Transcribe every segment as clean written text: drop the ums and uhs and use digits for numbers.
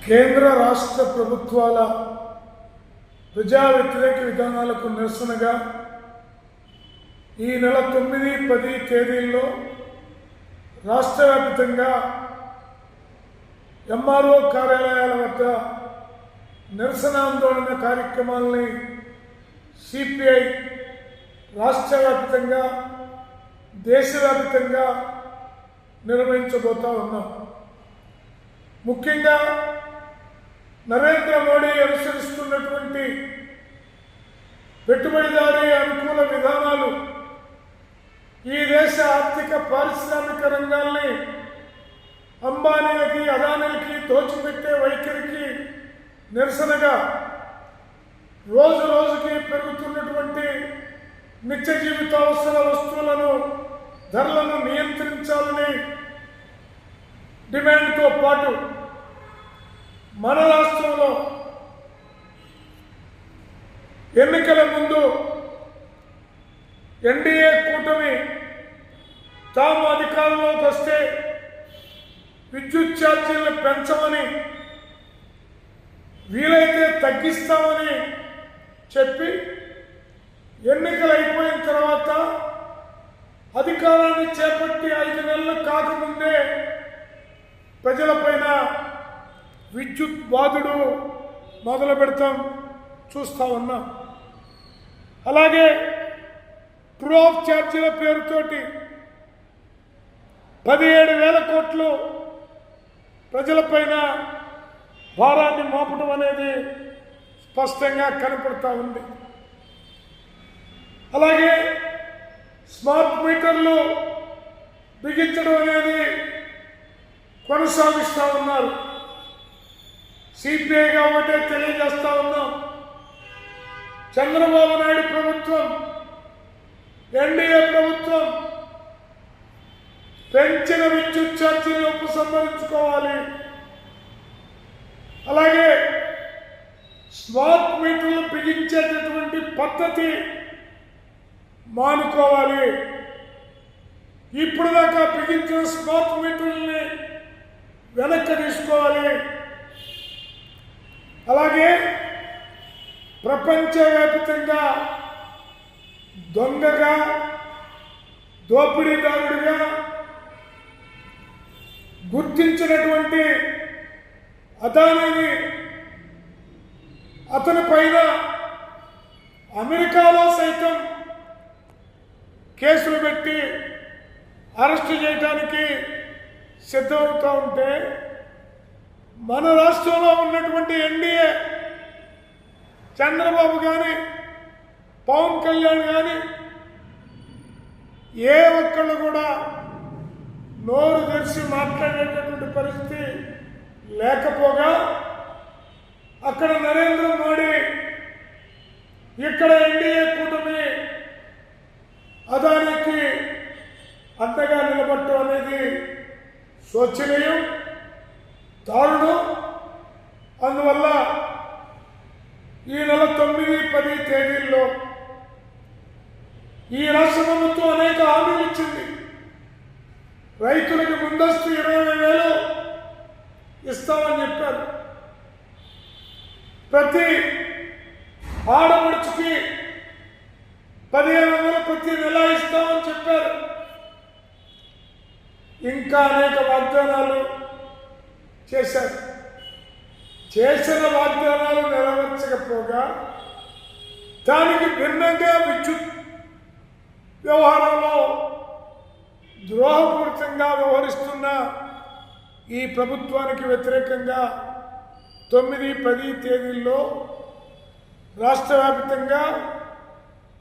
కేంద్ర రాష్ట్ర ప్రభుత్వాల ప్రజా వ్యతిరేక విధానాలకు నిరసనగా ఈ నెల 9, 10 తేదీల్లో రాష్ట్ర వ్యాప్తంగా ఎంఆర్ఓ కార్యాలయాల వద్ద నిరసన ఆందోళన కార్యక్రమాలని సిపిఐ రాష్ట్ర వ్యాప్తంగా దేశవ్యాప్తంగా నిర్వహించబోతా ఉన్నాం. ముఖ్యంగా నరేంద్ర మోడీ అనుసరిస్తున్నటువంటి పెట్టుబడిదారీ అనుకూల విధానాలు ఈ దేశ ఆర్థిక పారిశ్రామిక రంగాల్ని అంబానీలకి అదానీలకి దోచిపెట్టే వైఖరికి నిరసనగా రోజు రోజుకి పెరుగుతున్నటువంటి నిత్య జీవిత అవసర వస్తువులను ధరలను నియంత్రించాలని డిమాండ్తో పాటు మన రాష్ట్రంలో ఎన్నికల ముందు ఎన్డీఏ కూటమి తాము అధికారంలోకి వస్తే విద్యుత్ ఛార్జీలను పెంచమని వీలైతే తగ్గిస్తామని చెప్పి ఎన్నికలు అయిపోయిన తర్వాత అధికారాన్ని చేపట్టి 5 నెలలు కాకముందే ప్రజలపైన విద్యుత్ బాధుడు మొదలు పెడతాం చూస్తూ ఉన్నాం. అలాగే ట్రూ ఆఫ్ ఛార్జీల పేరుతోటి 17,000 కోట్లు ప్రజలపైన భారాన్ని మోపడం అనేది స్పష్టంగా కనపడతా ఉంది. అలాగే స్మార్ట్ మీటర్లు బిగించడం అనేది కొనసాగిస్తూ ఉన్నారు. సిపిఐ కాబట్టి తెలియజేస్తా ఉన్నాం, చంద్రబాబు నాయుడు ప్రభుత్వం ఎన్డీఏ ప్రభుత్వం పెంచిన విద్యుత్ ఛార్జీలు ఉపసంహరించుకోవాలి. అలాగే స్మార్ట్ మీటర్లు బిగించేటటువంటి పద్ధతి మానుకోవాలి. ఇప్పుడు దాకా బిగించిన స్మార్ట్ మీటర్లని వెనక్కి తీసుకోవాలి. అలాగే ప్రపంచవ్యాప్తంగా దొంగగా దోపిడీదారుడిగా గుర్తించినటువంటి అదానీని అతని పైన అమెరికాలో సైతం కేసులు పెట్టి అరెస్టు చేయడానికి సిద్ధమవుతూ ఉంటే మన రాష్ట్రంలో ఉన్నటువంటి ఎన్డీఏ చంద్రబాబు కానీ పవన్ కళ్యాణ్ కానీ ఏ ఒక్కళ్ళు కూడా నోరు తెరిచి మాట్లాడేటటువంటి పరిస్థితి లేకపోగా అక్కడ నరేంద్ర మోడీ, ఇక్కడ ఎన్డీఏ కూటమి అదానికి అంతగా నిలబడటం అనేది శోచనీయం, దారుణం. అందువల్ల ఈ నెల 9, 10 తేదీల్లో ఈ రాష్ట్ర ప్రభుత్వం అనేక హామీలు ఇచ్చింది. రైతులకు ముందస్తు 20,000 ఇస్తామని చెప్పారు. ప్రతి ఆడపడుచుకి 15,000 ప్రతి నెల ఇస్తామని చెప్పారు. ఇంకా అనేక వాగ్దానాలు చేశారు. చేసిన వాగ్దానాలు నెరవేర్చకపోగా దానికి భిన్నంగా విద్యుత్ వ్యవహారంలో ద్రోహపూరితంగా వ్యవహరిస్తున్న ఈ ప్రభుత్వానికి వ్యతిరేకంగా 9, 10 తేదీల్లో రాష్ట్ర వ్యాప్తంగా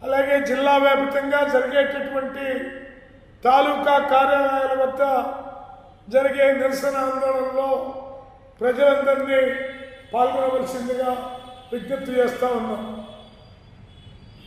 అలాగే జిల్లా వ్యాప్తంగా జరిగేటటువంటి తాలూకా కార్యాలయాల వద్ద జరిగే నిరసన ఆందోళనలో ప్రజలందరినీ పాల్గొనవలసిందిగా విజ్ఞప్తి చేస్తా ఉన్నాం.